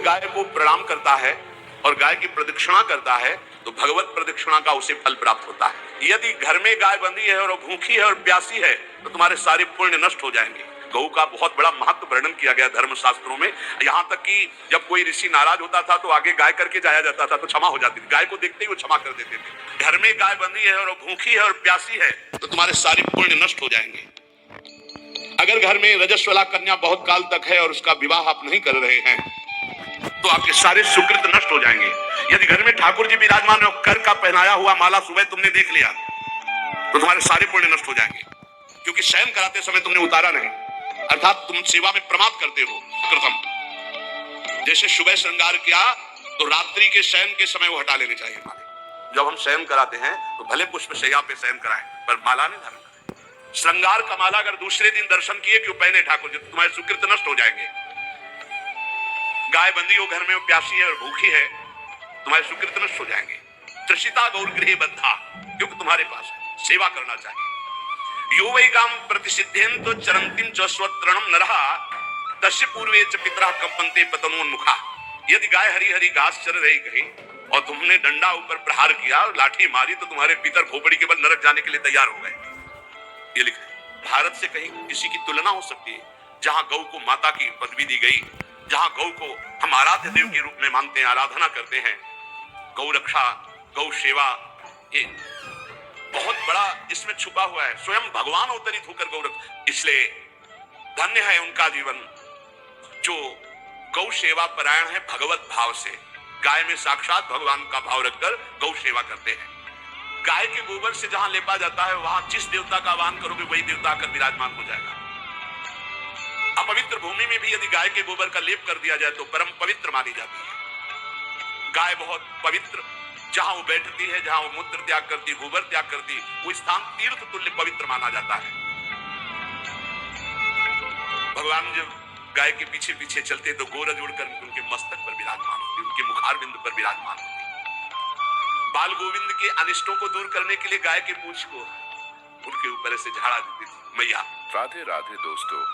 गाय को प्रणाम करता है और गाय की प्रदक्षिणा करता है तो भगवत प्रदक्षिणा का उसे फल प्राप्त होता है। यदि घर में गाय बंधी है और भूखी है और प्यासी है तो तुम्हारे सारे पुण्य नष्ट हो जाएंगे। गौ का बहुत बड़ा महत्व वर्णन किया गया धर्म शास्त्रों में, यहाँ तक कि जब कोई ऋषि नाराज होता था तो आगे गाय करके जाया जाता था तो क्षमा हो जाती थी। गाय को देखते ही वो क्षमा कर देते थे। घर में गाय बंधी है और भूखी है और प्यासी है तो तुम्हारे सारे पुण्य नष्ट हो जाएंगे। अगर घर में रजस्वला कन्या बहुत काल तक है और उसका विवाह आप नहीं कर रहे हैं तो आपके सारे सुकृत नष्ट हो जाएंगे। यदि घर में ठाकुर जी विराजमान है, कर का पहनाया हुआ माला सुबह तुमने देख लिया तो तुम्हारे सारे पुण्य नष्ट हो जाएंगे, क्योंकि शयन कराते समय तुमने उतारा नहीं, अर्थात तुम सेवा में प्रमाद करते हो। प्रथम जैसे सुबह श्रृंगार किया तो रात्रि के शयन के समय वो हटा लेने चाहिए माले। जब हम शयन कराते हैं तो भले पुष्प शैया पे शयन कराएं पर माला नहीं धारण करें। श्रृंगार का माला अगर दूसरे दिन दर्शन किए कि पहने ठाकुर जी तो तुम्हारे सुकृत नष्ट हो जाएंगे। गाय बंदी हो घर में, वो प्यासी है और भूखी है, तुम्हारे सुकृत नष्ट हो जाएंगे। त्रिषिता गौर गृह बद्धा, क्योंकि तुम्हारे पास है, सेवा करना चाहिए। यो वै गाम प्रतिसिद्धेन तो चरंतिम च स्वत्रणम नरहा तस्य पूर्वे च पितरा कंपन्ते पतनोन्मुखा। यदि गाय हरी हरी घास चर रही कहीं और तुमने डंडा ऊपर प्रहार किया और लाठी मारी तो तुम्हारे पितर खोपड़ी के बल नरक जाने के लिए तैयार हो गए। ये लिखा है। भारत से कहीं किसी की तुलना हो सकती है जहां गौ को माता की पदवी दी गई, जहां गौ को हम आराध्य देव के रूप में मानते हैं, आराधना करते हैं। गौ रक्षा, गौ सेवा, ये बहुत बड़ा इसमें छुपा हुआ है। स्वयं भगवान अवतरित होकर गौ रक्षा, इसलिए धन्य है उनका जीवन जो गौ सेवा परायण है। भगवत भाव से गाय में साक्षात भगवान का भाव रखकर गौ सेवा करते हैं। गाय के गोबर से जहां लेपा जाता है वहां जिस देवता का आह्वान करोगे वही देवता आकर विराजमान हो जाएगा। अपवित्र भूमि में भी यदि गाय के गोबर का लेप कर दिया जाए तो परम पवित्र मानी जाती है। गाय बहुत पवित्र, जहां वो बैठती है, जहां वो मूत्र त्याग करती, गोबर त्याग करती, वो स्थान तीर्थ तुल्य पवित्र माना जाता है। भगवान जब गाय के पीछे पीछे चलते तो गोरज उड़कर उनके मस्तक पर विराजमान होती, उनके मुखार बिंदु पर विराजमान होती। बाल गोविंद के अनिष्टों को दूर करने के लिए गाय के पूंछ को उनके ऊपर से झाड़ा देती थी मैया। राधे राधे दोस्तों।